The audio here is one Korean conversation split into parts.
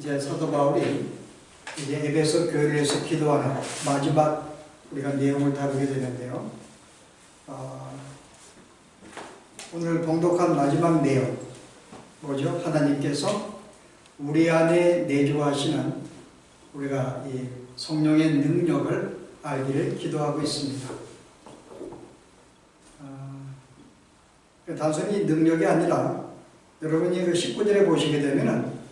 이제 사도 바울이 이제 에베소 교회를 위해서 기도하는 마지막 우리가 내용을 다루게 되는데요. 오늘 봉독한 마지막 내용 뭐죠? 하나님께서 우리 안에 내주하시는 우리가 이 성령의 능력을 알기를 기도하고 있습니다. 단순히 능력이 아니라 여러분이 그 19절에 보시게 되면은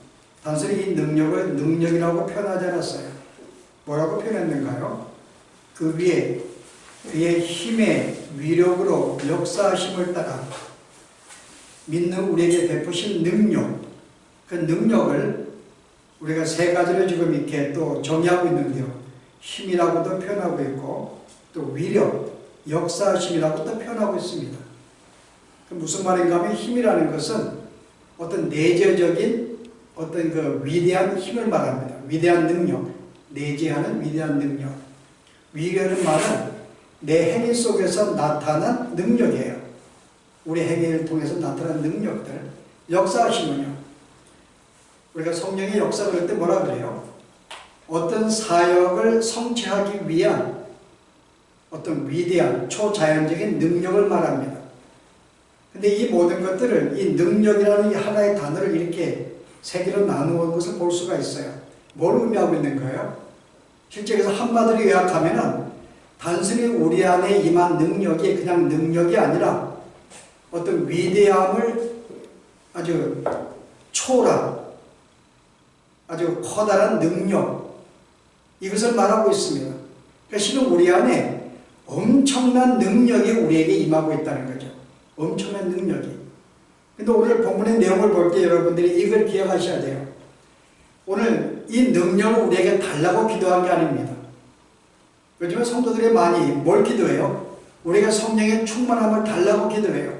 단순히 이 능력을 능력이라고 표현하지 않았어요. 뭐라고 표현했는가요? 그 위에 그의 힘의 위력으로 역사하심을 따라 믿는 우리에게 베푸신 능력, 그 능력을 우리가 세 가지로 지금 이렇게 또 정의하고 있는데요. 힘이라고도 표현하고 있고 또 위력, 역사하심이라고 또 표현하고 있습니다. 무슨 말인가 하면 힘이라는 것은 어떤 내재적인 어떤 그 위대한 힘을 말합니다. 위대한 능력, 내재하는 위대한 능력. 위력은 말은 내 행위 속에서 나타난 능력이에요. 우리 행위를 통해서 나타난 능력들. 역사하심은요. 우리가 성령의 역사 그럴 때 뭐라 그래요? 어떤 사역을 성취하기 위한 어떤 위대한 초자연적인 능력을 말합니다. 근데 이 모든 것들을 이 능력이라는 이 하나의 단어를 이렇게 세 개로 나누는 것을 볼 수가 있어요. 뭘 의미하고 있는 거예요? 실제 그래서 한마디로 요약하면은 단순히 우리 안에 임한 능력이 그냥 능력이 아니라 어떤 위대함을 아주 초월한 아주 커다란 능력, 이것을 말하고 있습니다. 그러니까 실은 우리 안에 엄청난 능력이 우리에게 임하고 있다는 거죠. 엄청난 능력이. 근데 오늘 본문의 내용을 볼 때 여러분들이 이걸 기억하셔야 돼요. 오늘 이 능력을 우리에게 달라고 기도한 게 아닙니다. 요즘에 성도들이 많이 뭘 기도해요? 우리가 성령의 충만함을 달라고 기도해요.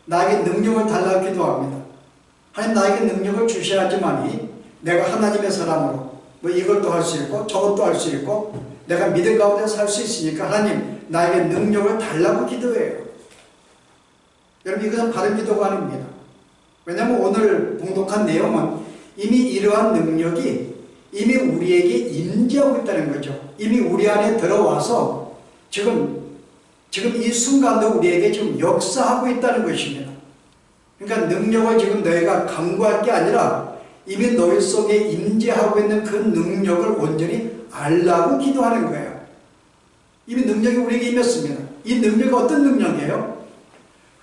나에게 능력을 달라고 기도합니다. 하나님 나에게 능력을 주셔야지만이 내가 하나님의 사람으로 뭐 이것도 할 수 있고 저것도 할 수 있고 내가 믿음 가운데 살 수 있으니까 하나님 나에게 능력을 달라고 기도해요. 여러분 이것은 바른 기도가 아닙니다. 왜냐하면 오늘 봉독한 내용은 이미 이러한 능력이 이미 우리에게 임재하고 있다는 거죠. 이미 우리 안에 들어와서 지금 이 순간도 우리에게 지금 역사하고 있다는 것입니다. 그러니까 능력을 지금 너희가 강구할 게 아니라 이미 너희 속에 임재하고 있는 그 능력을 온전히 알라고 기도하는 거예요. 이미 능력이 우리에게 임했습니다. 이 능력이 어떤 능력이에요?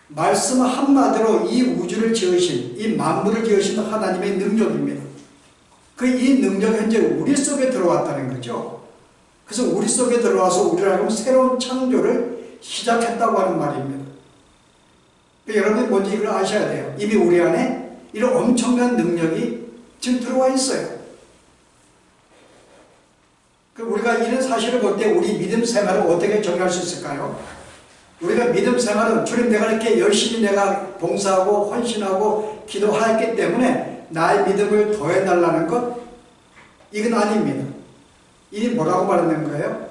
말씀 한마디로 이 우주를 지으신, 이 만물을 지으신 하나님의 능력입니다. 이 능력이 현재 우리 속에 들어왔다는 거죠. 그래서 우리 속에 들어와서 우리를 알고 새로운 창조를 시작했다고 하는 말입니다. 그러니까 여러분이 먼저 이걸 아셔야 돼요. 이미 우리 안에 이런 엄청난 능력이 지금 들어와 있어요. 우리가 이런 사실을 볼 때 우리 믿음 생활을 어떻게 정의할 수 있을까요? 우리가 믿음 생활은 주님 내가 이렇게 열심히 내가 봉사하고 헌신하고 기도하였기 때문에 나의 믿음을 더해달라는 것? 이건 아닙니다. 이게 뭐라고 말하는 거예요?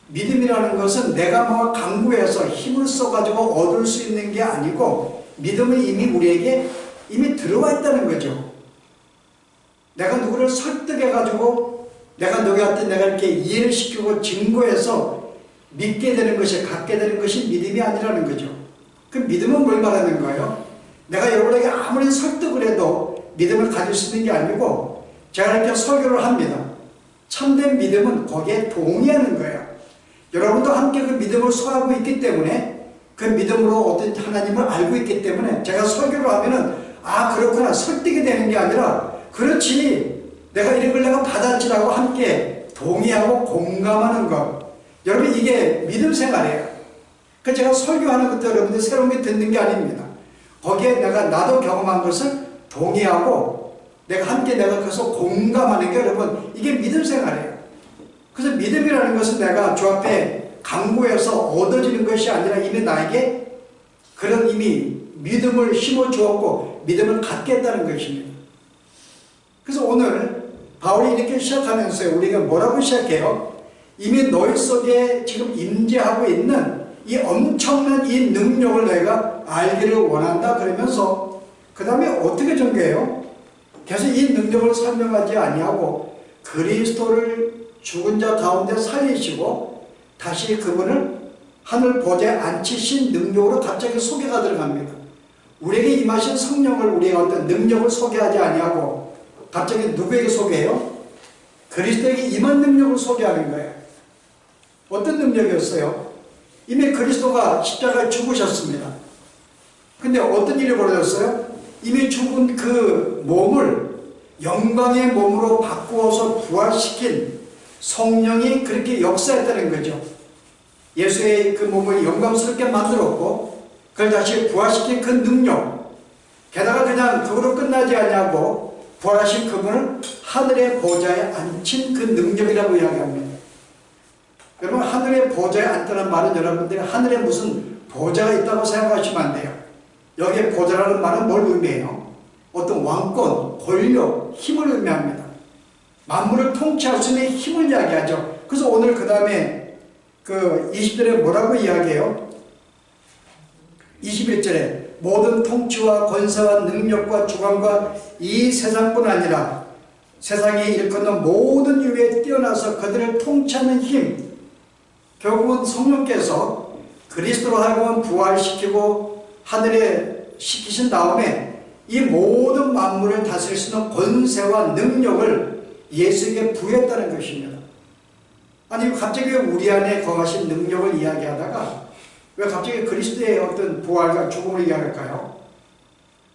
믿음이라는 것은 내가 뭐 강구해서 힘을 써가지고 얻을 수 있는 게 아니고 믿음은 이미 우리에게 이미 들어와 있다는 거죠. 내가 누구를 설득해가지고 내가 너희한테 내가 이렇게 이해를 시키고 증거해서 믿게 되는 것이, 갖게 되는 것이 믿음이 아니라는 거죠. 그 믿음은 뭘 말하는 거예요? 내가 여러분에게 아무리 설득을 해도 믿음을 가질 수 있는 게 아니고 제가 이렇게 설교를 합니다. 참된 믿음은 거기에 동의하는 거예요. 여러분도 함께 그 믿음을 소유하고 있기 때문에 그 믿음으로 어떤 하나님을 알고 있기 때문에 제가 설교를 하면은 아 그렇구나 설득이 되는 게 아니라 그렇지 내가 이런 걸 내가 받았지라고 함께 동의하고 공감하는 것. 여러분 이게 믿음 생활이에요. 그러니까 제가 설교하는 것도 여러분들 새로운 게 듣는 게 아닙니다. 거기에 나도 경험한 것을 동의하고 내가 함께 내가 그래서 공감하는 게 여러분 이게 믿음 생활이에요. 그래서 믿음이라는 것은 내가 주 앞에 강구해서 얻어지는 것이 아니라 이미 나에게 그런 이미 믿음을 심어 주었고 믿음을 갖게 했다는 것입니다. 그래서 오늘 바울이 이렇게 시작하면서 우리가 뭐라고 시작해요? 이미 너희 속에 지금 임재하고 있는 이 엄청난 이 능력을 내가 알기를 원한다 그러면서 그 다음에 어떻게 전개해요? 계속 이 능력을 설명하지 아니하고 그리스도를 죽은 자 가운데 살리시고 다시 그분을 하늘 보좌에 앉히신 능력으로 갑자기 소개가 들어갑니다. 우리에게 임하신 성령을 우리가 어떤 능력을 소개하지 아니하고 갑자기 누구에게 소개해요? 그리스도에게 임한 능력을 소개하는 거예요. 어떤 능력이었어요? 이미 그리스도가 십자가에 죽으셨습니다. 근데 어떤 일이 벌어졌어요? 이미 죽은 그 몸을 영광의 몸으로 바꾸어서 부활시킨 성령이 그렇게 역사했다는 거죠. 예수의 그 몸을 영광스럽게 만들었고 그걸 다시 부활시킨 그 능력, 게다가 그냥 그거로 끝나지 않냐고 부활하신 그분을 하늘의 보좌에 앉힌 그 능력이라고 이야기합니다. 여러분, 하늘의 보좌에 앉다는 말은 여러분들이 하늘에 무슨 보좌가 있다고 생각하시면 안 돼요. 여기에 보좌라는 말은 뭘 의미해요? 어떤 왕권, 권력, 힘을 의미합니다. 만물을 통치할 수 있는 힘을 이야기하죠. 그래서 오늘 그 다음에 그 20절에 뭐라고 이야기해요? 21절에 모든 통치와 권세와 능력과 주관과 이 세상뿐 아니라 세상에 일컫는 모든 이유에 뛰어나서 그들을 통치하는 힘, 결국은 성령께서 그리스도로 하여금 부활시키고 하늘에 시키신 다음에 이 모든 만물을 다스릴 수 있는 권세와 능력을 예수에게 부여했다는 것입니다. 아니 갑자기 왜 우리 안에 거하신 능력을 이야기하다가 왜 갑자기 그리스도의 어떤 부활과 죽음을 이야기할까요?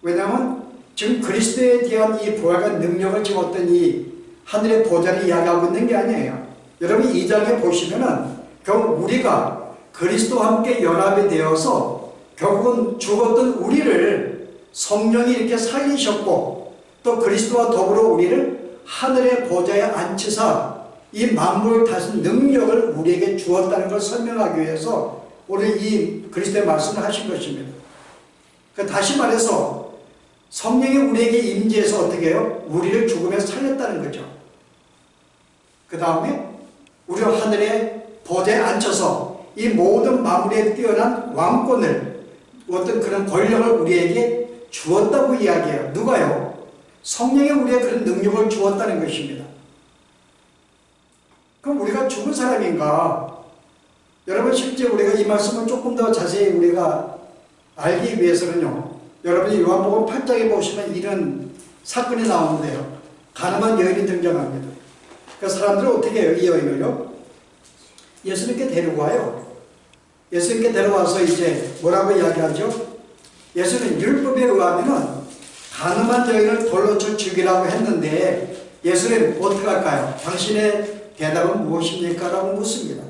왜냐하면 지금 그리스도에 대한 이 부활과 능력을 지금 어떤 이 하늘의 보좌를 이야기하고 있는 게 아니에요. 여러분 2장에 보시면은 결국 우리가 그리스도와 함께 연합이 되어서 결국은 죽었던 우리를 성령이 이렇게 살리셨고 또 그리스도와 더불어 우리를 하늘의 보좌에 앉히사 이 만물을 다스리는 능력을 우리에게 주었다는 걸 설명하기 위해서 오늘 이 그리스도의 말씀을 하신 것입니다. 다시 말해서 성령이 우리에게 임재해서 어떻게 해요? 우리를 죽음에서 살렸다는 거죠. 그 다음에 우리가 하늘의 보좌에 앉혀서 이 모든 만물에 뛰어난 왕권을 어떤 그런 권력을 우리에게 주었다고 이야기해요. 누가요? 성령이 우리에게 그런 능력을 주었다는 것입니다. 그럼 우리가 죽은 사람인가? 여러분 실제 우리가 이 말씀을 조금 더 자세히 우리가 알기 위해서는요. 여러분이 요한복음 8장에 보시면 이런 사건이 나오는데요. 가늠한 여인이 등장합니다. 그 사람들은 어떻게 해요? 이 여인을요? 예수님께 데리고 와요. 예수님께 데려와서 이제 뭐라고 이야기하죠? 예수는 율법에 의하면은 가늠한 여인을 돌로 쳐 죽이라고 했는데 예수님 어떻게 할까요? 당신의 대답은 무엇입니까? 라고 묻습니다.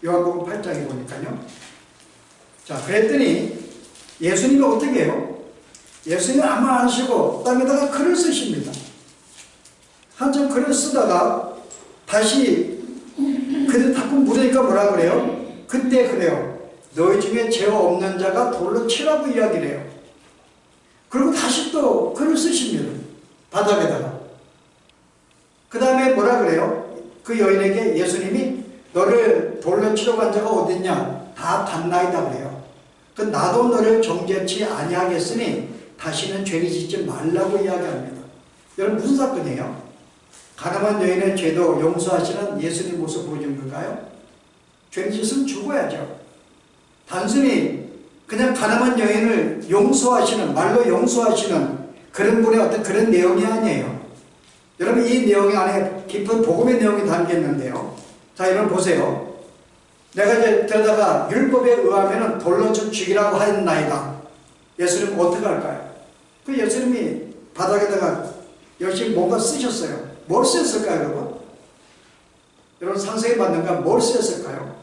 요한복음 8장에 보니까요. 자, 그랬더니 예수님이 어떻게 해요? 예수님이 아무 안 하시고 땅에다가 글을 쓰십니다. 한참 글을 쓰다가 다시 글을 닦고 물으니까 뭐라 그래요? 그때 그래요. 너희 중에 죄 없는 자가 돌로 치라고 이야기를 해요. 그리고 다시 또 글을 쓰십니다. 바닥에다가. 그 다음에 뭐라 그래요? 그 여인에게 예수님이 너를 돌로 치려고 한 자가 어딨냐? 다 봤나이다 그래요. 그 나도 너를 정죄치 아니하겠으니 다시는 죄를 짓지 말라고 이야기합니다. 여러분 무슨 사건이에요? 가늠한 여인의 죄도 용서하시는 예수님 모습 보여준 건가요? 죄를 짓으면 죽어야죠. 단순히 그냥 가늠한 여인을 용서하시는, 말로 용서하시는 그런 분의 어떤 그런 내용이 아니에요. 여러분 이 내용 안에 깊은 복음의 내용이 담겨 있는데요. 자, 여러분 보세요. 내가 이제 들다가 율법에 의하면 돌로 쳐 죽이라고 하였나이다. 예수님 어떻게 할까요? 그 예수님이 바닥에다가 열심히 뭔가 쓰셨어요. 뭘 쓰셨을까요, 여러분? 여러분 상세히 봤는가 뭘 쓰셨을까요?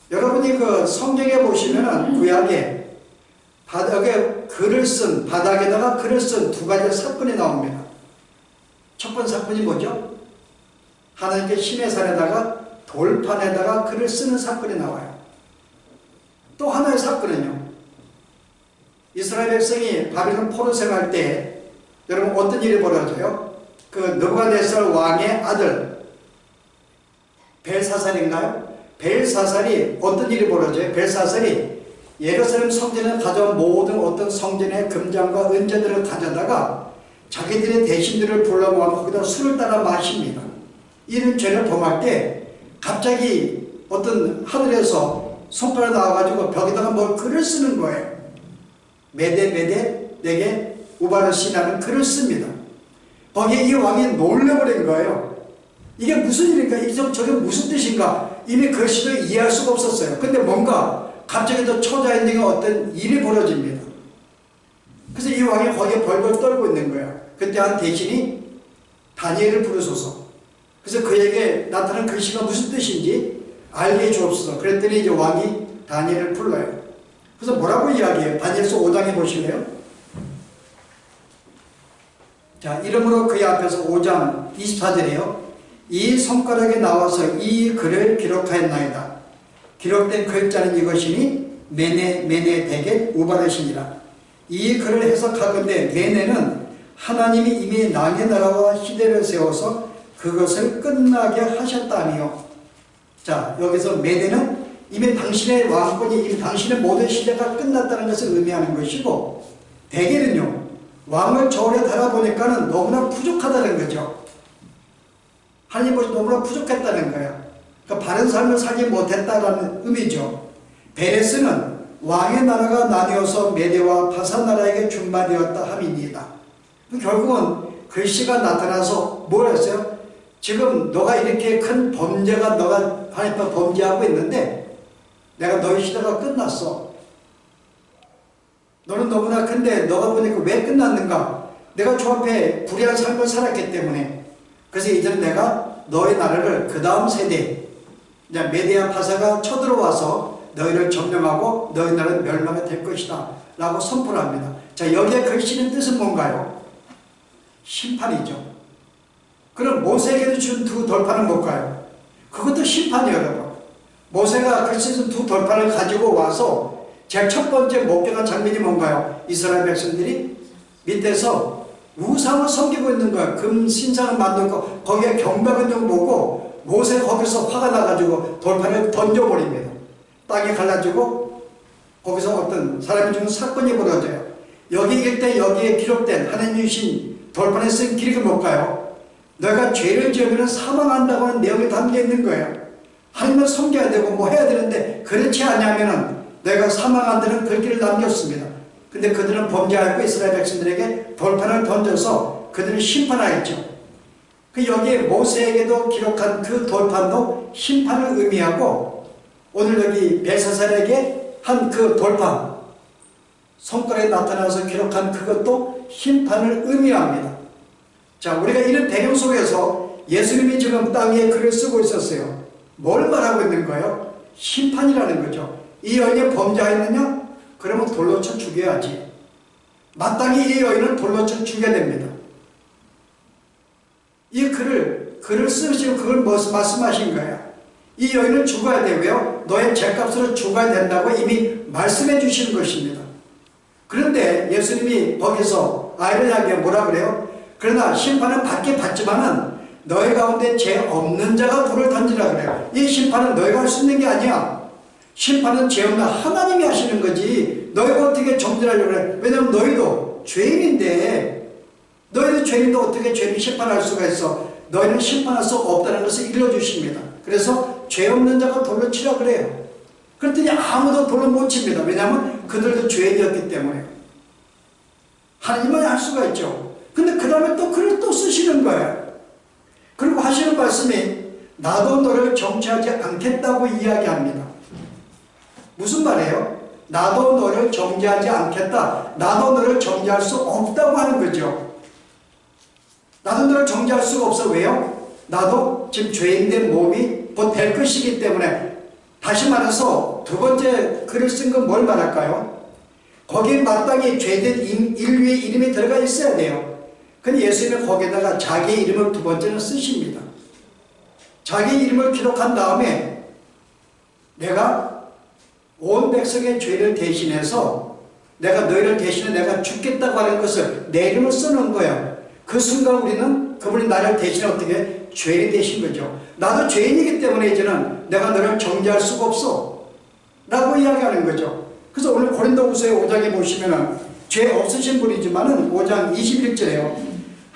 여러분이 그 성경에 보시면은 구약에 바닥에 글을 쓴, 바닥에다가 글을 쓴 두 가지 사건이 나옵니다. 첫 번째 사건이 뭐죠? 하나님께 신의 산에다가 돌판에다가 글을 쓰는 사건이 나와요. 또 하나의 사건은요. 이스라엘 백성이 바빌론 포로 생활 때 여러분 어떤 일이 벌어져요? 그 느부갓네살 왕의 아들 벨사살인가요? 벨사살이 어떤 일이 벌어져요? 벨사살이 예루살렘 성전에 가져온 모든 어떤 성전의 금장과 은재들을 가져다가 자기들의 대신들을 불러 모아서 거기다 술을 따라 마십니다. 이런 죄를 범할 때 갑자기 어떤 하늘에서 손가락 나와가지고 벽에다가 뭘 글을 쓰는 거예요. 메대 내게 우바르시라는 글을 씁니다. 거기에 이 왕이 놀래버린 거예요. 이게 무슨 일인가? 저게 무슨 뜻인가? 이미 글씨도 이해할 수가 없었어요. 근데 뭔가 갑자기 또 초자연적인 어떤 일이 벌어집니다. 그래서 이 왕이 거기에 벌벌 떨고 있는 거예요. 그때 한 대신이 다니엘을 부르소서. 그래서 그에게 나타난 글씨가 무슨 뜻인지 알게 해주옵소서. 그랬더니 이제 왕이 다니엘을 불러요. 그래서 뭐라고 이야기해요? 다니엘서 5장에 보실래요? 자, 이러므로 그의 앞에서 5장 24절에요. 이 손가락에 나와서 이 글을 기록하였나이다. 기록된 글자는 이것이니 메네 베겟 우바르시니라. 이 글을 해석하건대 메네는 하나님이 이미 낭의 나라와 시대를 세워서 그것을 끝나게 하셨다니요. 자, 여기서 메네는 이미 당신의 왕권이 이미 당신의 모든 시대가 끝났다는 것을 의미하는 것이고, 베겟은요, 왕을 저울에 달아보니까는 너무나 부족하다는 거죠. 하나님 보시 너무나 부족했다는 거야. 그러니까 바른 삶을 살지 못했다라는 의미죠. 베레스는 왕의 나라가 나뉘어서 메대와 바산 나라에게 준바되었다 함이니이다. 결국은 글씨가 나타나서 뭘 했어요? 지금 너가 이렇게 큰 범죄가 너가 하나님 앞에 범죄하고 있는데 내가 너희 시대가 끝났어. 너는 너무나 큰데 너가 보니까 왜 끝났는가? 내가 저 앞에 불의한 삶을 살았기 때문에. 그래서 이제는 내가 너의 나라를 그 다음 세대 메대와 바사가 쳐들어와서 너희를 점령하고 너희 나라는 멸망이 될 것이다 라고 선포를 합니다. 자, 여기에 글씨는 뜻은 뭔가요? 심판이죠. 그럼 모세에게도 준 두 돌판은 뭘까요? 그것도 심판이에요, 여러분. 모세가 글씨 쓴 두 돌판을 가지고 와서 제일 첫 번째 목격한 장면이 뭔가요? 이스라엘 백성들이 밑에서 우상을 섬기고 있는 거야. 금 신상을 만들고 거기에 경박은영 보고 모세가 거기서 화가 나가지고 돌판을 던져버립니다. 땅에 갈라지고 거기서 어떤 사람이 죽는 사건이 벌어져요. 여기 일때 여기에 기록된 하나님이 주신 돌판에 쓴 기록이 뭘까요? 너가 죄를 지으면 사망한다고 하는 내용이 담겨 있는 거예요. 하나님을 섬겨야 되고 뭐 해야 되는데 그렇지 않냐면은 내가 사망한다는 글귀를 남겼습니다. 근데 그들은 범죄하고 이스라엘 백성들에게 돌판을 던져서 그들을 심판하였죠. 그 여기에 모세에게도 기록한 그 돌판도 심판을 의미하고 오늘 여기 벨사살에게 한 그 돌판 손가락에 나타나서 기록한 그것도 심판을 의미합니다. 자, 우리가 이런 배경 속에서 예수님이 지금 땅 위에 글을 쓰고 있었어요. 뭘 말하고 있는 거예요? 심판이라는 거죠. 이 여인이 범죄하였느냐? 그러면 돌로 쳐 죽여야지. 마땅히 이 여인을 돌로 쳐 죽여야 됩니다. 이 글을 쓰시고 그걸 말씀하신 거예요. 이 여인은 죽어야 되고요. 너의 죄값으로 죽어야 된다고 이미 말씀해 주시는 것입니다. 그런데 예수님이 거기서 아이를 향해 뭐라 그래요? 그러나 심판은 받긴 받지만은 너희 가운데 죄 없는 자가 돌을 던지라 그래요. 이 심판은 너희가 할 수 있는 게 아니야. 심판은 죄 없는 하나님이 하시는 거지. 너희가 어떻게 정죄하려고 그래? 왜냐하면 너희도 죄인인데 너희도 죄인인데 어떻게 죄를 심판할 수가 있어? 너희는 심판할 수 없다는 것을 일러주십니다. 그래서 죄 없는 자가 돌로 치라 그래요. 그랬더니 아무도 돌로 못 칩니다. 왜냐하면 그들도 죄인이었기 때문에. 하나님만 할 수가 있죠. 근데 그 다음에 또 글을 또 쓰시는 거예요. 그리고 하시는 말씀이 나도 너를 정죄하지 않겠다고 이야기합니다. 무슨 말이에요? 나도 너를 정죄하지 않겠다. 나도 너를 정죄할 수 없다고 하는 거죠. 나도 너를 정죄할 수가 없어. 왜요? 나도 지금 죄인된 몸이 곧 될 것이기 때문에. 다시 말해서 두 번째 글을 쓴 건 뭘 말할까요? 거기에 마땅히 죄된 인류의 이름이 들어가 있어야 돼요. 근데 예수님은 거기에다가 자기의 이름을 두 번째는 쓰십니다. 자기 이름을 기록한 다음에 내가 온 백성의 죄를 대신해서 내가 너희를 대신해 내가 죽겠다고 하는 것을 내 이름을 써놓은 거예요. 그 순간 우리는 그분이 나를 대신해 어떻게 죄인이 되신 거죠. 나도 죄인이기 때문에 이제는 내가 너를 정죄할 수가 없어 라고 이야기하는 거죠. 그래서 오늘 고린도후서 5장에 보시면은 죄 없으신 분이지만은 5장 21절에요.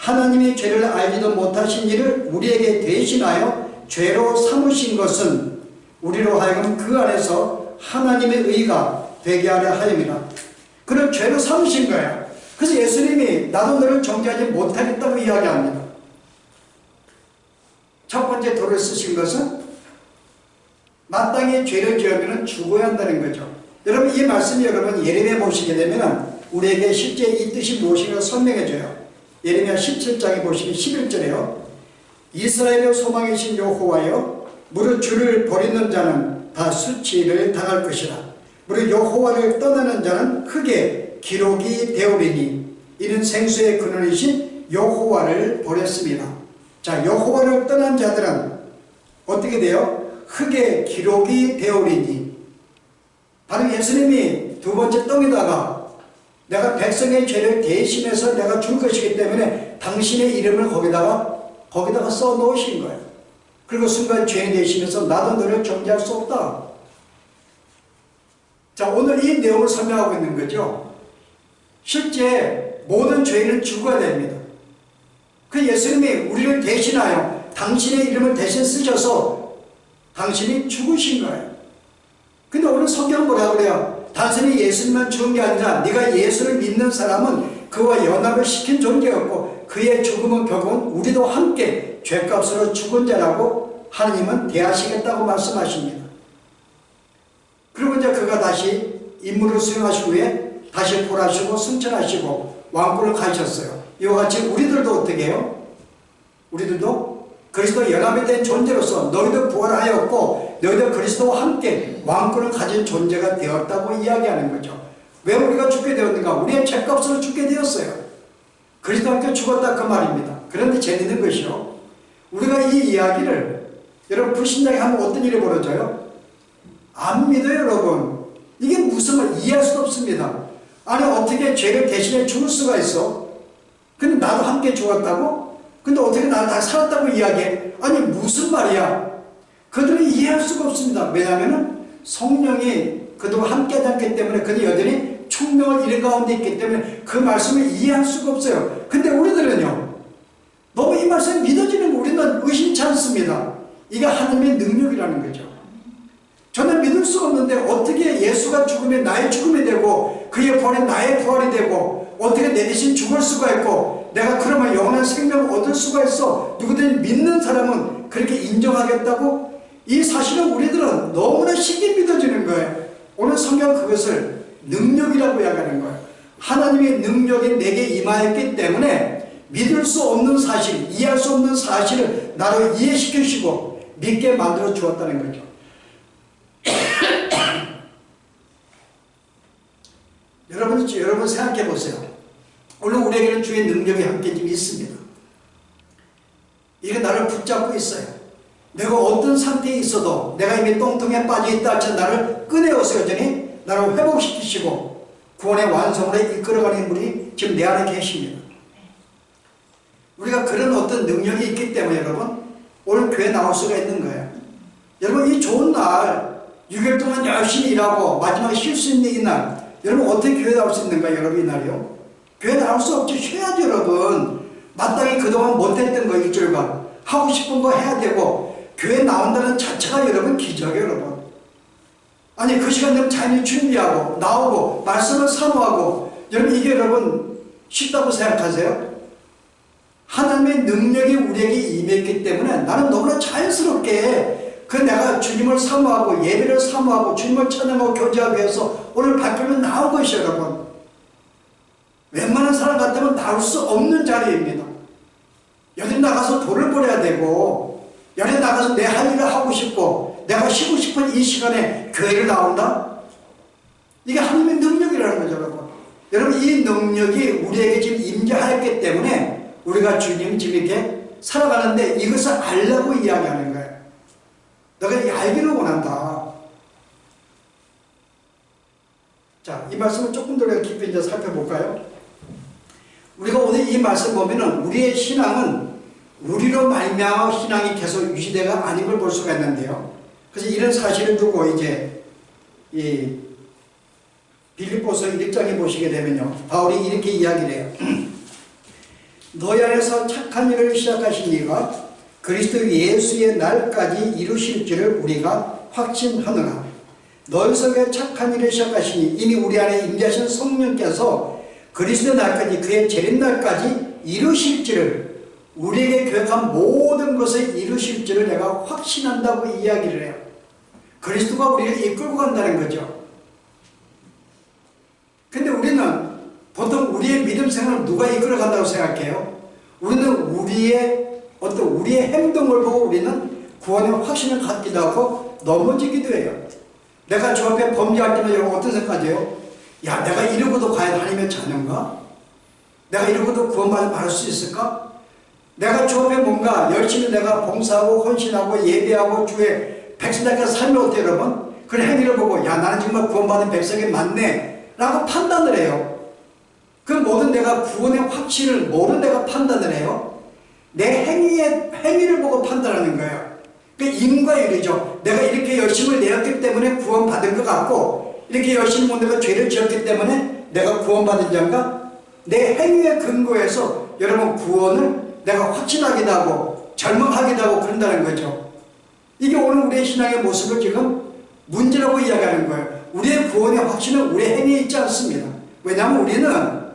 하나님이 죄를 알지도 못하신 일을 우리에게 대신하여 죄로 삼으신 것은 우리로 하여금 그 안에서 하나님의 의가 되게 하려 하였습니다. 그를 죄로 삼으신 거예요. 그래서 예수님이 나도 너를 정죄하지 못하겠다고 이야기합니다. 첫 번째 도를 쓰신 것은 마땅히 죄를 지으면 죽어야 한다는 거죠. 여러분 이 말씀이 여러분 예레미야 보시게 되면 우리에게 실제 이 뜻이 무엇인가 설명해 줘요. 예레미야 17장에 보시면 11절에요. 이스라엘의 소망이신 여호와여, 무릇 주를 버리는 자는 다 수치를 당할 것이라. 무릇 여호와를 떠나는 자는 크게 기록이 되오리니 이는 생수의 근원이신 여호와를 버렸습니다. 자, 여호와를 떠난 자들은 어떻게 돼요? 흙에 기록이 되오리니, 바로 예수님이 두 번째 떡에다가 내가 백성의 죄를 대신해서 내가 줄 것이기 때문에 당신의 이름을 거기다가 써 놓으신 거예요. 그리고 순간 죄인 대신해서 나도 너를 정죄할 수 없다. 자, 오늘 이 내용을 설명하고 있는 거죠. 실제 모든 죄인은 죽어야 됩니다. 그 예수님이 우리를 대신하여 당신의 이름을 대신 쓰셔서 당신이 죽으신 거예요. 근데 오늘 성경은 뭐라고 그래요? 단순히 예수님만 죽은 게 아니라 네가 예수를 믿는 사람은 그와 연합을 시킨 존재였고 그의 죽음은 결국은 우리도 함께 죄값으로 죽은 자라고 하나님은 대하시겠다고 말씀하십니다. 그리고 이제 그가 다시 임무를 수행하시고 후에 다시 부활하시고 승천하시고 왕권을 가지셨어요. 이와 같이 우리들도 어떻게 해요? 우리들도 그리스도 연합이 된 존재로서 너희도 부활하였고 너희도 그리스도와 함께 왕권을 가진 존재가 되었다고 이야기하는 거죠. 왜 우리가 죽게 되었는가? 우리의 죄값으로 죽게 되었어요. 그리스도와 함께 죽었다 그 말입니다. 그런데 재밌는 것이요, 우리가 이 이야기를 여러분 불신자에게 하면 어떤 일이 벌어져요? 안 믿어요 여러분. 이게 무슨 말, 이해할 수 없습니다. 아니 어떻게 죄를 대신해 죽을 수가 있어? 근데 나도 함께 죽었다고? 근데 어떻게 나 살았다고 이야기해? 아니 무슨 말이야? 그들은 이해할 수가 없습니다. 왜냐하면 성령이 그들과 함께하지 않기 때문에 그들이 여전히 충명을 잃은 가운데 있기 때문에 그 말씀을 이해할 수가 없어요. 근데 우리들은요, 너무 이 말씀이 믿어지는 거 우리는 의심치 않습니다. 이게 하나님의 능력이라는 거죠. 저는 믿을 수가 없는데 어떻게 예수가 죽으면 나의 죽음이 되고 그의 부활이 나의 부활이 되고 어떻게 내 대신 죽을 수가 있고 내가 그러면 영원한 생명을 얻을 수가 있어? 누구든지 믿는 사람은 그렇게 인정하겠다고? 이 사실은 우리들은 너무나 쉽게 믿어지는 거예요. 오늘 성경은 그것을 능력이라고 이야기하는 거예요. 하나님의 능력이 내게 임하였기 때문에 믿을 수 없는 사실, 이해할 수 없는 사실을 나로 이해시키시고 믿게 만들어 주었다는 거죠. 여러분 생각해 보세요. 물론 우리에게는 주의 능력이 함께 좀 있습니다. 이게 나를 붙잡고 있어요. 내가 어떤 상태에 있어도 내가 이미 똥통에 빠져 있다 할지 나를 꺼내어서 여전히 나를 회복시키시고 구원의 완성으로 이끌어가는 분이 지금 내 안에 계십니다. 우리가 그런 어떤 능력이 있기 때문에 여러분 오늘 교회 나올 수가 있는 거예요. 여러분 이 좋은 날 6일 동안 열심히 일하고 마지막에 쉴 수 있는 이 날, 여러분 어떻게 교회 나올 수 있는가? 여러분 이날이요? 교회 나올 수 없죠. 쉬어야죠 여러분. 마땅히 그동안 못했던 거 일주일간 하고 싶은 거 해야 되고 교회 나온다는 자체가 여러분 기적이에요 여러분. 아니 그 시간 되면 자연히 준비하고 나오고 말씀을 사모하고, 여러분 이게 여러분 쉽다고 생각하세요? 하나님의 능력이 우리에게 임했기 때문에 나는 너무나 자연스럽게 내가 주님을 사모하고 예배를 사모하고 주님을 찬양하고 교제하기 위해서 오늘 발표면 나온 것이에요 여러분. 웬만한 사람 같으면 나올 수 없는 자리입니다. 여기 나가서 돈을 벌어야 되고 여기 나가서 내 할 일을 하고 싶고 내가 쉬고 싶은 이 시간에 교회를 나온다? 이게 하나님의 능력이라는 거죠 여러분. 여러분 이 능력이 우리에게 지금 임재하였기 때문에 우리가 주님 지금 이렇게 살아가는데 이것을 알라고 이야기하는 거예요. 너가 이 알기를 원한다. 자, 이 말씀을 조금 더 깊이 이제 살펴볼까요? 우리가 오늘 이 말씀 보면은 우리의 신앙은 우리로 말미암아 신앙이 계속 유지되가 아닌 걸 볼 수가 있는데요. 그래서 이런 사실을 두고 이제 이 빌립보서 1장에 보시게 되면요, 바울이 이렇게 이야기를 해요. 너희 안에서 착한 일을 시작하신 이가 그리스도 예수의 날까지 이루실 줄을 우리가 확신하노라. 너희 속에 착한 일을 시작하시니 이미 우리 안에 임재하신 성령께서 그리스도 날까지 그의 재림 날까지 이루실 줄을, 우리에게 계획한 모든 것을 이루실 줄을 내가 확신한다고 이야기를 해요. 그리스도가 우리를 이끌고 간다는 거죠. 근데 우리는 보통 우리의 믿음 생활을 누가 이끌어 간다고 생각해요? 우리는 우리의 행동을 보고 우리는 구원의 확신을 갖기도 하고 넘어지기도 해요. 내가 저 앞에 범죄할 때만 여러분 어떤 생각하세요? 야, 내가 이러고도 과연 하나님의 자녀인가? 내가 이러고도 구원받을 수 있을까? 내가 저 앞에 뭔가 열심히 내가 봉사하고 헌신하고 예배하고 주의 백성답게 살면 어때요, 여러분? 그 행위를 보고 야, 나는 정말 구원받은 백성이 맞네 라고 판단을 해요. 그 모든 내가 구원의 확신을 모든 내가 판단을 해요. 내 행위를 보고 판단하는 거예요. 그 인과율이죠. 내가 이렇게 열심을 내었기 때문에 구원받은 것 같고, 이렇게 열심히 못 내가 죄를 지었기 때문에 내가 구원받은 자인가? 내 행위에 근거해서 여러분 구원을 내가 확신하기도 하고 절망하기도 하고 그런다는 거죠. 이게 오늘 우리의 신앙의 모습을 지금 문제라고 이야기하는 거예요. 우리의 구원의 확신은 우리의 행위에 있지 않습니다. 왜냐하면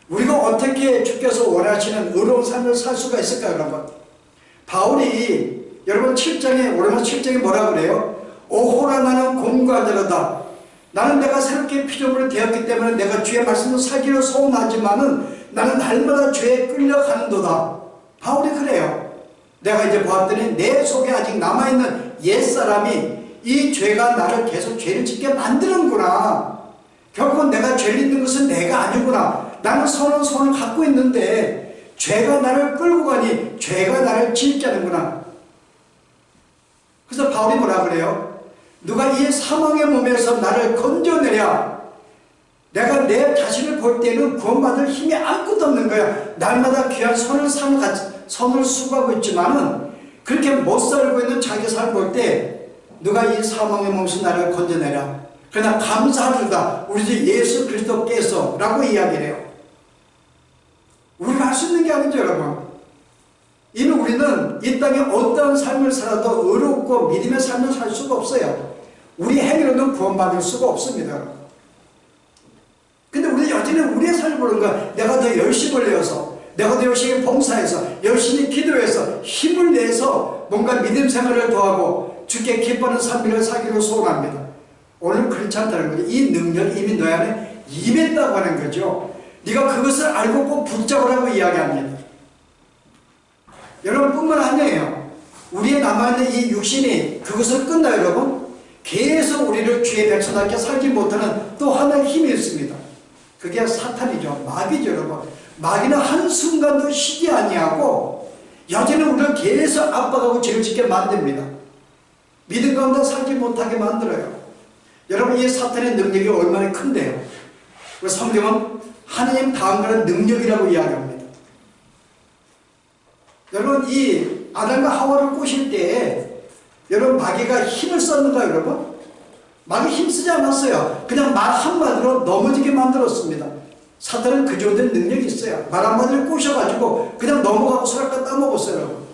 우리가 어떻게 주께서 원하시는 의로운 삶을 살 수가 있을까요, 여러분? 바울이 여러분 7장에, 오로마 7장에 뭐라 그래요? 오호라 나는 공고한 자로다. 나는 내가 새롭게 피조물이 되었기 때문에 내가 주의 말씀을 살기를 소원하지만은 나는 날마다 죄에 끌려가는도다. 바울이 그래요. 내가 이제 보았더니 내 속에 아직 남아있는 옛사람이 이 죄가 나를 계속 죄를 짓게 만드는구나. 결국은 내가 죄를 짓는 것은 내가 아니구나. 나는 선한 손을 갖고 있는데 죄가 나를 끌고 가니 죄가 나를 짓게 하는구나. 그래서 바울이 뭐라 그래요? 누가 이 사망의 몸에서 나를 건져내랴. 내가 내 자신을 볼 때는 구원받을 힘이 아무것도 없는 거야. 날마다 귀한 선을 수고하고 있지만은 그렇게 못 살고 있는 자기 삶을 볼 때 누가 이 사망의 몸에서 나를 건져내랴. 그러나 감사하다. 우리 주 예수 그리스도께서 라고 이야기를 해요. 우리가 할 수 있는 게 아니죠, 여러분. 이미 우리는 이 땅에 어떠한 삶을 살아도 의롭고 믿음의 삶을 살 수가 없어요. 우리 행위로는 구원받을 수가 없습니다. 근데 우리는 여전히 우리의 삶을 보는 거야. 내가 더 열심을 내어서, 내가 더 열심히 봉사해서, 열심히 기도해서, 힘을 내서 뭔가 믿음 생활을 더하고 주께 기뻐하는 삶을 살기로 소원합니다. 오늘 그렇지 않다는 거죠. 이 능력이 이미 너희 안에 임했다고 하는 거죠. 네가 그것을 알고 꼭 붙잡으라고 이야기합니다. 여러분 뿐만 아니에요. 우리의 남아있는 이 육신이 그것을 끝나요, 여러분? 계속 우리를 주의 백성답게 살지 못하는 또 하나의 힘이 있습니다. 그게 사탄이죠. 마귀죠, 여러분. 마귀는 한순간도 쉬지 아니하고 여전히 우리를 계속 압박하고 죄를 짓게 만듭니다. 믿음 가운데 살지 못하게 만들어요. 여러분, 이 사탄의 능력이 얼마나 큰데요. 그래서 성경은 하나님 다음 그런 능력이라고 이야기합니다. 여러분, 이 아담과 하와를 꼬실 때 여러분 마귀가 힘을 썼는가요, 여러분? 마귀 힘쓰지 않았어요. 그냥 말 한마디로 넘어지게 만들었습니다. 사탄은 그 정도의 능력이 있어요. 말 한마디를 꼬셔가지고 그냥 넘어가고 소라까 따먹었어요, 여러분.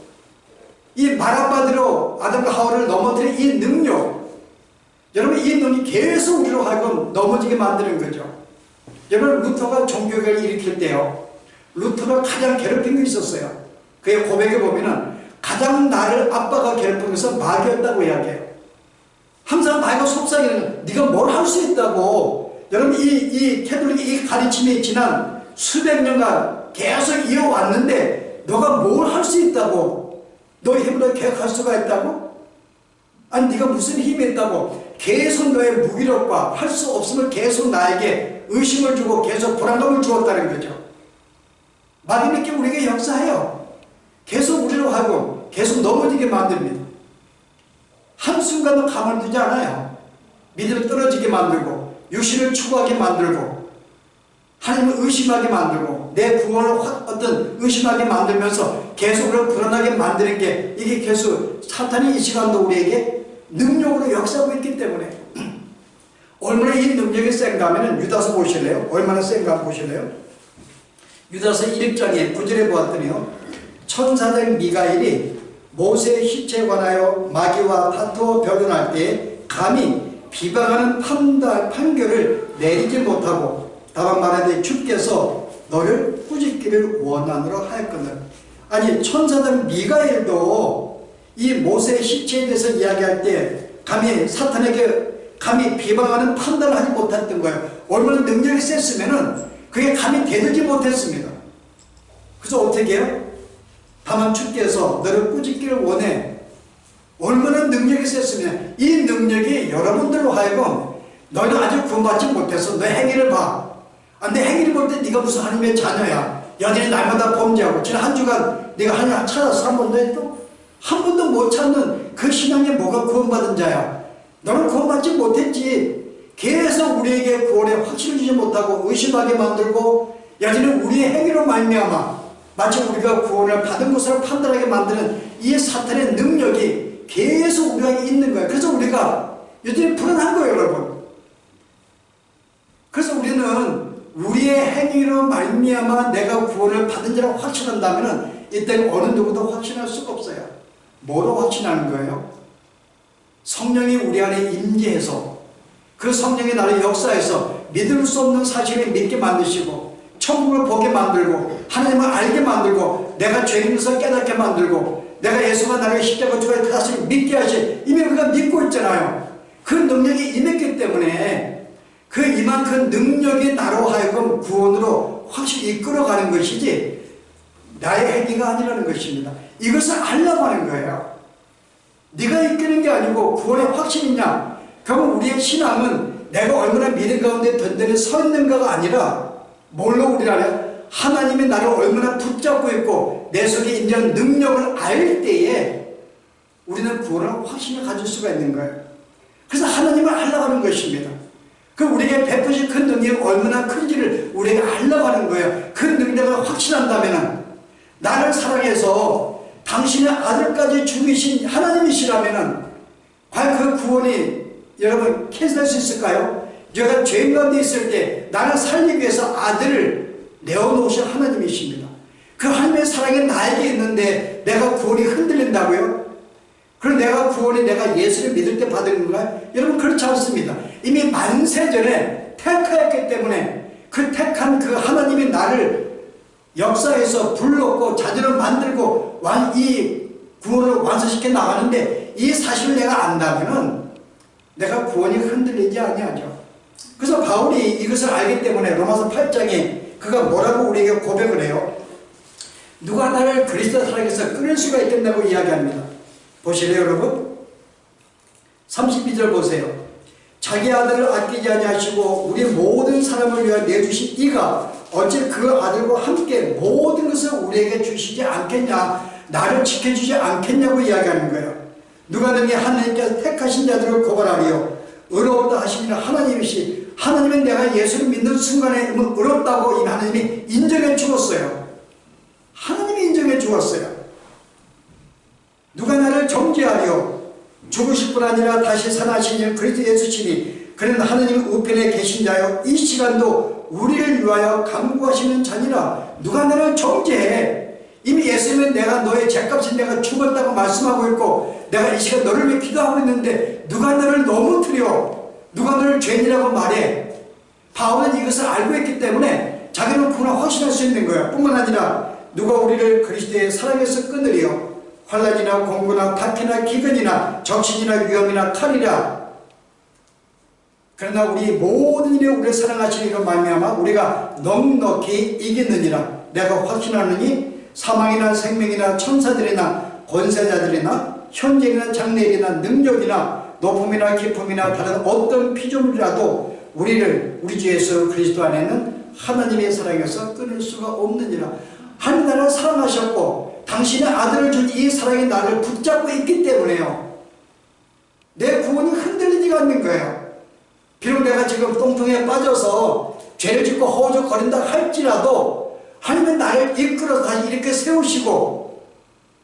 이 말 한마디로 아담과 하와를 넘어뜨린 이 능력, 여러분 이 능력이 계속 우리로 하여금 넘어지게 만드는 거죠. 여러분 루터가 종교개혁을 일으킬 때요, 루터가 가장 괴롭힌 게 있었어요. 그의 고백에 보면은 가장 나를 아빠가 괴롭힌 것은 마귀였다고 이야기해요. 항상 마귀가 속삭이는, 네가 뭘 할 수 있다고. 여러분 이 캐톨릭의 이 가르침이 지난 수백 년간 계속 이어왔는데 너가 뭘 할 수 있다고? 너의 힘으로 계획할 수가 있다고? 아니 네가 무슨 힘이 있다고? 계속 너의 무기력과 할 수 없음을 계속 나에게 의심을 주고 계속 불안감을 주었다는 거죠. 마귀는 이렇게 우리에게 역사해요. 계속 우리로 하고 계속 넘어지게 만듭니다. 한순간도 가만히 두지 않아요. 믿음을 떨어지게 만들고 육신을 추구하게 만들고 하나님을 의심하게 만들고 내 구원을 어떤 의심하게 만들면서 계속 우리를 불안하게 만드는 게, 이게 계속 사탄이 이 시간도 우리에게 능력으로 역사하고 있기 때문에 얼마나 이 능력이 센가 하면 유다서 보실래요? 얼마나 센가 보실래요? 유다서 1장에 9절에 보았더니요, 천사장 미가엘이 모세의 시체에 관하여 마귀와 다투어 변론할 때 감히 비방하는 판결을 내리지 못하고 다만 말하되 주께서 너를 꾸짖기를 원하노라 하였거늘. 아니, 천사장 미가엘도 이 모세의 시체에 대해서 이야기할 때 감히 사탄에게 감히 비방하는 판단을 하지 못했던 거예요. 얼마나 능력이 셌으면은 그게 감히 대들지 못했습니다. 그래서 어떻게 해요? 다만 주께서 너를 꾸짖기를 원해. 얼마나 능력이 셌으면 이 능력이 여러분들로 하여금 너는 아직 구원받지 못해서 너 행위를 봐. 내 행위를 볼 때 네가 무슨 하나님의 자녀야. 여전히 날마다 범죄하고 지난 한 주간 네가 하나님 찾아서 한 번도 했어? 한 번도 못 찾는 그 신앙이 뭐가 구원받은 자야. 너는 구원받지 못했지. 계속 우리에게 구원의 확신을 주지 못하고 의심하게 만들고 여전히 우리의 행위로 말미암아 마치 우리가 구원을 받은 것으로 판단하게 만드는 이 사탄의 능력이 계속 우리에게 있는 거예요. 그래서 우리가 여전히 불안한 거예요, 여러분. 그래서 우리는 우리의 행위로 말미암아 내가 구원을 받은 자라고 확신한다면 이때는 어느 누구도 확신할 수가 없어요. 뭐로 확신하는 거예요? 성령이 우리 안에 임재해서 그 성령이 나를 역사해서 믿을 수 없는 사실을 믿게 만드시고 천국을 보게 만들고 하나님을 알게 만들고 내가 죄인 것을 깨닫게 만들고 내가 예수가 나를 십자가 죽어 다시 믿게 하시. 이미 우리가 믿고 있잖아요. 그 능력이 임했기 때문에 그 임한 그 능력이 나로 하여금 구원으로 확실히 이끌어가는 것이지 나의 행위가 아니라는 것입니다. 이것을 알라고 하는 거예요. 네가 이끄는 게 아니고 구원의 확신이냐. 결국 우리의 신앙은 내가 얼마나 믿음 가운데 든든히 서 있는가가 아니라 뭘로 우리를 알아요? 하나님이 나를 얼마나 붙잡고 있고 내 속에 있는 능력을 알 때에 우리는 구원을 확신을 가질 수가 있는 거예요. 그래서 하나님을 알라고 하는 것입니다. 그 우리에게 베푸신 그 능력이 얼마나 큰지를 우리에게 알라고 하는 거예요. 그 능력을 확신한다면 나를 사랑해서 당신의 아들까지 죽이신 하나님이시라면 과연 그 구원이 여러분 캐스할 수 있을까요? 제가 죄인 가운데 있을 때 나를 살리기 위해서 아들을 내어놓으신 하나님이십니다. 그 하나님의 사랑이 나에게 있는데 내가 구원이 흔들린다고요? 그럼 내가 구원이 내가 예수를 믿을 때 받은 건가요? 여러분 그렇지 않습니다. 이미 만세전에 택하였기 때문에 그 택한 그 하나님이 나를 역사에서 불렀고 자녀를 만들고 이 구원을 완성시켜 나가는데 이 사실을 내가 안다면은 내가 구원이 흔들리지 아니하죠. 그래서 바울이 이것을 알기 때문에 로마서 8장에 그가 뭐라고 우리에게 고백을 해요? 누가 나를 그리스도 사랑에서 끊을 수가 있겠냐고 이야기합니다. 보실래요, 여러분? 32절 보세요. 자기 아들을 아끼지 아니하시고 우리 모든 사람을 위하여 내주신 이가 어찌 그 아들과 함께 모든 것을 우리에게 주시지 않겠냐, 나를 지켜주지 않겠냐고 이야기하는 거예요. 누가 능히 하나님께서 택하신 자들을 고발하리요 의롭다 하시니라 하나님이시. 하나님은 내가 예수를 믿는 순간에 의롭다고 이미 하나님이 인정해 주었어요. 하나님이 인정해 주었어요. 누가 나를 정죄하리요? 죽으실 뿐 아니라 다시 살아나신 그리스도 예수시니 그는 하나님 우편에 계신 자요 이 시간도 우리를 위하여 간구하시는 자니라. 누가 나를 정죄해? 이미 예수님은 내가 너의 죄값은 내가 죽었다고 말씀하고 있고 내가 이 시간 너를 위해 기도하고 있는데 누가 너를 넘어뜨려? 누가 너를 죄인이라고 말해? 바울은 이것을 알고 있기 때문에 자기는 구원을 확신할 수 있는 거예요. 뿐만 아니라 누가 우리를 그리스도의 사랑에서 끊으리요? 환난이나 공고나 다툼이나 기근이나 적신이나 위험이나 칼이라. 그러나 우리 모든 일에 우리를 사랑하시는 이로 말미암아 우리가 넉넉히 이기느니라. 내가 확신하느니 사망이나 생명이나 천사들이나 권세자들이나 현재이나 장래이나 능력이나 높음이나 깊음이나 다른 어떤 피조물이라도 우리를 우리 주 예수 그리스도 안에는 하나님의 사랑에서 끊을 수가 없느니라. 하나님 나를 사랑하셨고 당신의 아들을 준 이 사랑이 나를 붙잡고 있기 때문에요. 내 구원이 흔들리지가 않는 거예요. 비록 내가 지금 똥통에 빠져서 죄를 짓고 허우적거린다 할지라도 하나님은 나를 이끌어서 다시 이렇게 세우시고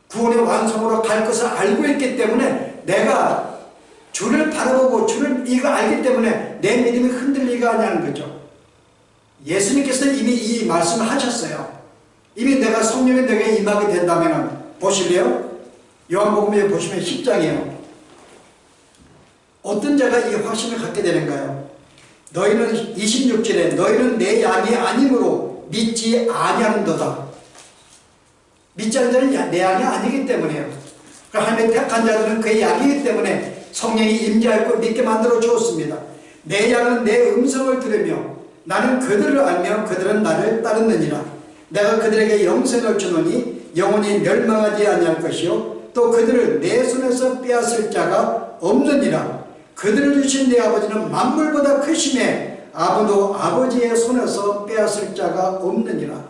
구원의 완성으로 갈 것을 알고 있기 때문에 내가 주를 바라보고 주를 이거 알기 때문에 내 믿음이 흔들리가 아니하는 거죠. 예수님께서는 이미 이 말씀을 하셨어요. 이미 내가 성령이 내게 임하게 된다면 보실래요? 요한복음에 보시면 10장이에요. 어떤 자가 이 확신을 갖게 되는가요? 너희는 26절에 너희는 내 양이 아니므로 믿지 아니하는도다. 믿지 않는 자는 내 양이 아니기 때문에요. 하나님의 택한 자들은 그의 양이기 때문에 성령이 임재하고 믿게 만들어 주었습니다. 내 양은 내 음성을 들으며 나는 그들을 알며 그들은 나를 따르느니라. 내가 그들에게 영생을 주노니 영원히 멸망하지 아니할 것이요 또 그들을 내 손에서 빼앗을 자가 없느니라. 그들을 주신 내 아버지는 만물보다 크심에 아무도 아버지의 손에서 빼앗을 자가 없느니라.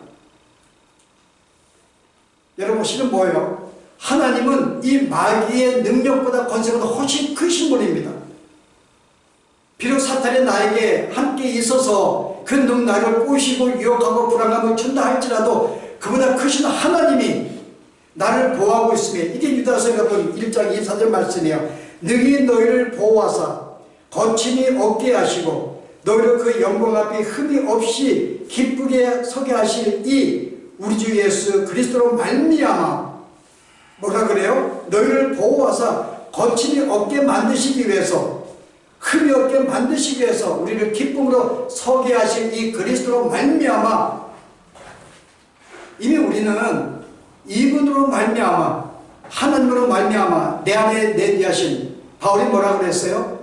여러분 실은 뭐예요? 하나님은 이 마귀의 능력보다 권세보다 훨씬 크신 분입니다. 비록 사탄이 나에게 함께 있어서 그 나를 꼬시고 유혹하고 불안감을 준다 할지라도 그보다 크신 하나님이 나를 보호하고 있으며, 이게 유다서 여러분 1장 24절 말씀이에요. 능히 너희를 보호하사 거침이 없게 하시고 너희를 그 영광 앞에 흠이 없이 기쁘게 서게 하실 이 우리 주 예수 그리스도로 말미암아 뭐라 그래요? 너희를 보호하사 거침이 없게 만드시기 위해서, 흠이 없게 만드시기 위해서 우리를 기쁨으로 서게 하실 이 그리스도로 말미암아, 이미 우리는 이분으로 말미암아 하나님으로 말미암아 내 안에 내주하신, 바울이 뭐라고 그랬어요?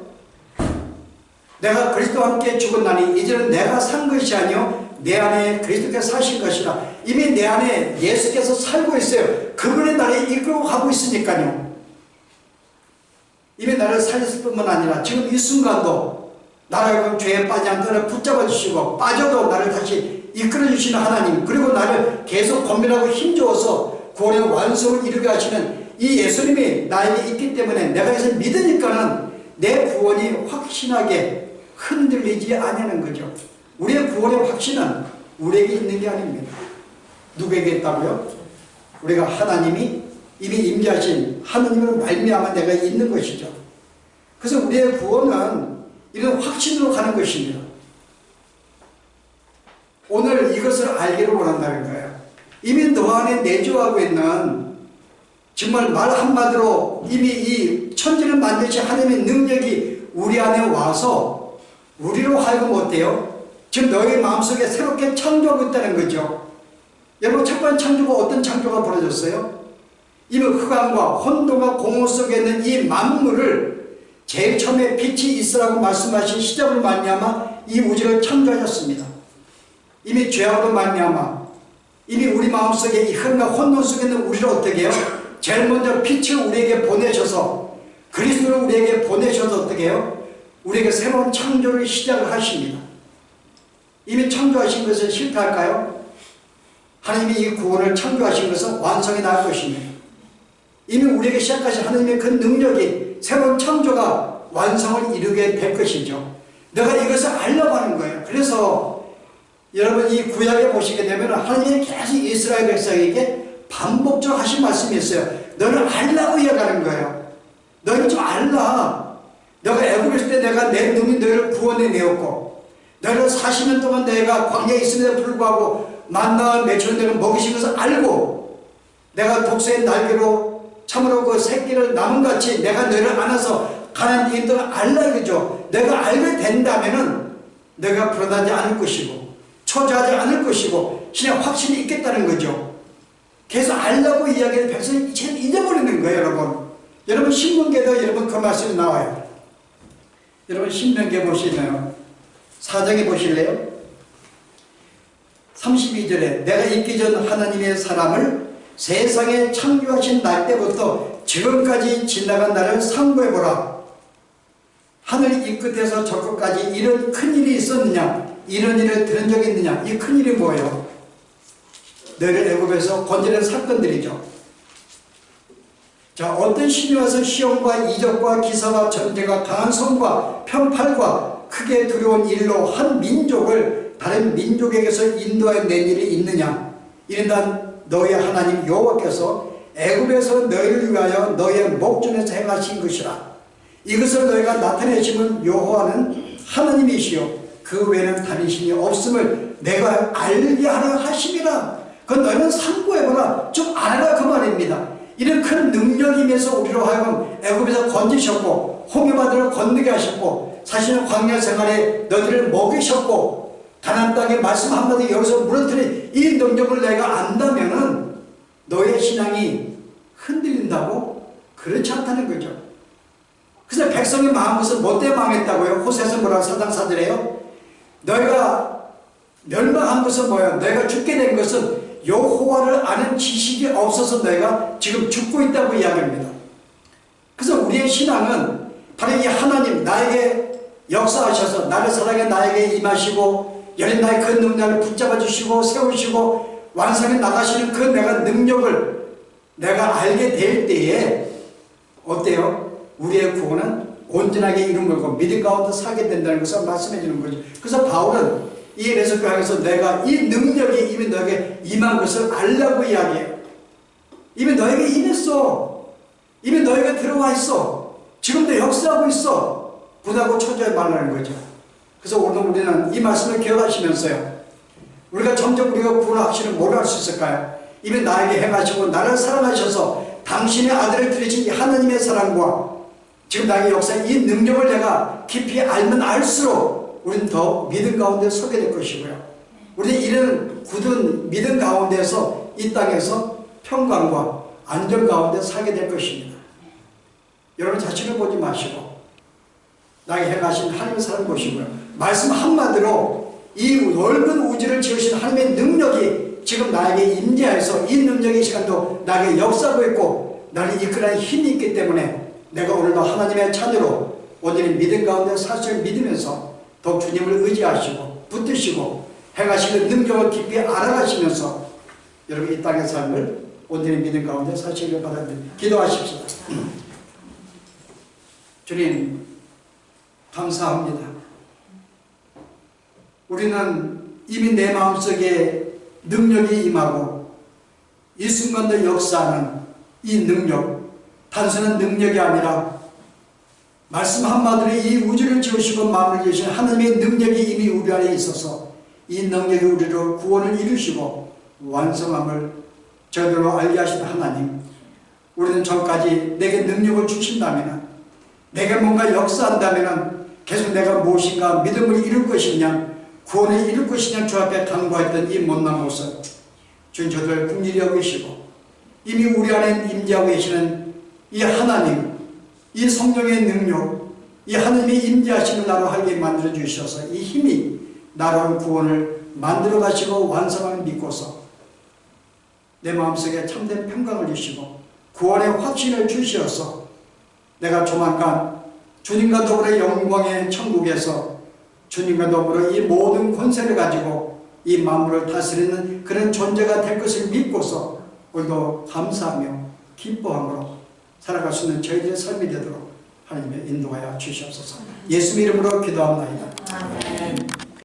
내가 그리스도와 함께 죽었나니 이제는 내가 산 것이 아니요 내 안에 그리스도께서 사신 것이라. 이미 내 안에 예수께서 살고 있어요. 그분이 나를 이끌고 가고 있으니까요. 이미 나를 살렸을 뿐만 아니라 지금 이 순간도 나를 죄에 빠지지 않도록 붙잡아 주시고 빠져도 나를 다시 이끌어 주시는 하나님, 그리고 나를 계속 권면하고 힘주어서 구원의 완성을 이루게 하시는 이 예수님이 나에게 있기 때문에 내가 이것을 믿으니까는 내 구원이 확신하게 흔들리지 않는 거죠. 우리의 구원의 확신은 우리에게 있는 게 아닙니다. 누구에게 있다고요? 우리가 하나님이 이미 임재하신 하나님으로 말미암아 내가 있는 것이죠. 그래서 우리의 구원은 이런 확신으로 가는 것입니다. 오늘 이것을 알기를 원한다는 거예요. 이미 너 안에 내주하고 있는, 정말 말 한마디로 이미 이 천지를 만드신 하나님의 능력이 우리 안에 와서 우리로 하여금 어때요? 지금 너희 마음속에 새롭게 창조하고 있다는 거죠. 여러분 첫 번째 창조가 어떤 창조가 벌어졌어요? 이미 흑암과 혼돈과 공허 속에 있는 이 만물을 제일 처음에 빛이 있으라고 말씀하신 시작으로 말미암아 이 우주를 창조하셨습니다. 이미 죄악으로 말미암아 이미 우리 마음속에 이 흑암과 혼돈 속에 있는 우리를 어떻게 해요? 제일 먼저 빛을 우리에게 보내셔서, 그리스도를 우리에게 보내셔서 어떻게 해요? 우리에게 새로운 창조를 시작을 하십니다. 이미 창조하신 것을 실패할까요? 하나님이 이 구원을 창조하신 것은 완성이 나을 것입니다. 이미 우리에게 시작하신 하나님의 그 능력이 새로운 창조가 완성을 이루게 될 것이죠. 내가 이것을 알려고 하는 거예요. 그래서 여러분 이 구약에 보시게 되면 하나님이 계속 이스라엘 백성에게 반복적으로 하신 말씀이 있어요. 너는 알라고 이야기하는 거예요. 너는 좀 알라. 너가 애굽에 있을 때 내가 내 눈이 너희를 구원해 내었고, 너희를 40년 동안 내가 광야에 있음에도 불구하고 만나 매초를 내가 먹이신 것을 알고, 내가 독수의 날개로 참으로 그 새끼를 나무같이 내가 너희를 안아서 가나안 땅에 있도록 알라 이거죠. 내가 알게 된다면은 내가 불안하지 않을 것이고 초조하지 않을 것이고 신의 확신이 있겠다는 거죠. 계속 알라고 이야기를 백성이 잊어버리는 거예요. 여러분 신명기에도 여러분 그 말씀이 나와요. 여러분 신명기에 보시면 4장에 보실래요? 32절에 내가 있기 전 하나님의 사람을 세상에 창조하신 날 때부터 지금까지 지나간 날을 상고해보라. 하늘 이 끝에서 저 끝까지 이런 큰일이 있었느냐? 이런 일을 들은 적이 있느냐? 이 큰일이 뭐예요? 너희를 애굽에서 건져낸 사건들이죠. 자, 어떤 신이 와서 시험과 이적과 기사와 전쟁과 강한 성과 편팔과 크게 두려운 일로 한 민족을 다른 민족에게서 인도해 낸 일이 있느냐? 이른다 너희 하나님 여호와께서 애굽에서 너희를 위하여 너희의 목전에서 행하신 것이라. 이것을 너희가 나타내시면 여호와는 하나님이시요 그 외에는 다른 신이 없음을 내가 알게 하려 하심이라. 그건 너희는 상고해보라. 좀 알아라 그 말입니다. 이런 큰 능력이면서 우리로 하여금 애굽에서 건지셨고 홍해바다를 건너게 하셨고 사실은 광야 생활에 너희를 먹이셨고 가나안 땅에 말씀 한마디 여기서 무너뜨린 이 능력을 내가 안다면은 너의 신앙이 흔들린다고? 그렇지 않다는 거죠. 그래서 백성이 망한 것은 뭐 때문에 망했다고요? 호세아서 뭐라고 사당사들해요? 너희가 멸망한 것은 뭐야? 너희가 죽게 된 것은 여호와를 아는 지식이 없어서 너희가 지금 죽고 있다고 이야기합니다. 그래서 우리의 신앙은 바로 이 하나님 나에게 역사하셔서 나를 사랑해 나에게 임하시고 여린 나의 그 능력을 붙잡아 주시고 세우시고 완성해 나가시는 그 내가 능력을 내가 알게 될 때에 어때요? 우리의 구원은 온전하게 이루어지고 믿음 가운데 살게 된다는 것을 말씀해 주는 거죠. 그래서 바울은 이 에베소 교회에서 내가 이 능력이 이미 너에게 임한 것을 알라고 이야기해요. 이미 너에게 임했어. 이미 너에게 들어와 있어. 지금도 역사하고 있어. 부다고 쳐줘야 말하는 거죠. 그래서 오늘 우리는 이 말씀을 기억하시면서요. 우리가 점점 우리가 구원의 확신을 뭘 할 수 있을까요? 이미 나에게 행하시고 나를 사랑하셔서 당신의 아들을 들이신 이 하나님의 사랑과 지금 나에게 역사의 이 능력을 내가 깊이 알면 알수록 우리는 더 믿음 가운데 서게 될 것이고요. 우리는 이런 굳은 믿음 가운데서 이 땅에서 평강과 안정 가운데 살게 될 것입니다. 여러분 자신을 보지 마시고 나에게 행하신 하나님의 사랑 보시고요. 말씀 한마디로 이 넓은 우주를 지으신 하나님의 능력이 지금 나에게 임재해서 이 능력의 시간도 나에게 역사하고 있고 나를 이끌어가는 힘이 있기 때문에 내가 오늘도 하나님의 자녀로 온전히 믿음 가운데 사실을 믿으면서 더욱 주님을 의지하시고 붙드시고 행하시는 능력을 깊이 알아가시면서 여러분 이 땅의 삶을 온전히 믿음 가운데 사실을 받아들입니다. 기도하십시다. 주님 감사합니다. 우리는 이미 내 마음속에 능력이 임하고 이 순간도 역사하는 이 능력, 단순한 능력이 아니라 말씀 한마디로 이 우주를 지으시고 만물을 지으신 하나님의 능력이 이미 우리 안에 있어서 이 능력이 우리로 구원을 이루시고 완성함을 저희들로 알게 하신 하나님, 우리는 전까지 내게 능력을 주신다면, 내게 뭔가 역사한다면 계속 내가 무엇인가 믿음을 이룰 것이냐 구원을 이룰 것이냐 주 앞에 간구했던 이 못난 모습 주님 저들 긍휼히 여기시고 이미 우리 안에 임재하고 계시는 이 하나님, 이 성령의 능력, 이 하나님의 임재하심을 나로 하게 만들어 주셔서 이 힘이 나로 구원을 만들어 가시고 완성을 믿고서 내 마음속에 참된 평강을 주시고 구원의 확신을 주시어서 내가 조만간 주님과 더불어 영광의 천국에서 주님과 더불어 이 모든 권세를 가지고 이 만물을 다스리는 그런 존재가 될 것을 믿고서 오늘도 감사하며 기뻐함으로 살아갈 수 있는 저희들의 삶이 되도록 하나님의 인도하여 주시옵소서. 예수 이름으로 기도합니다.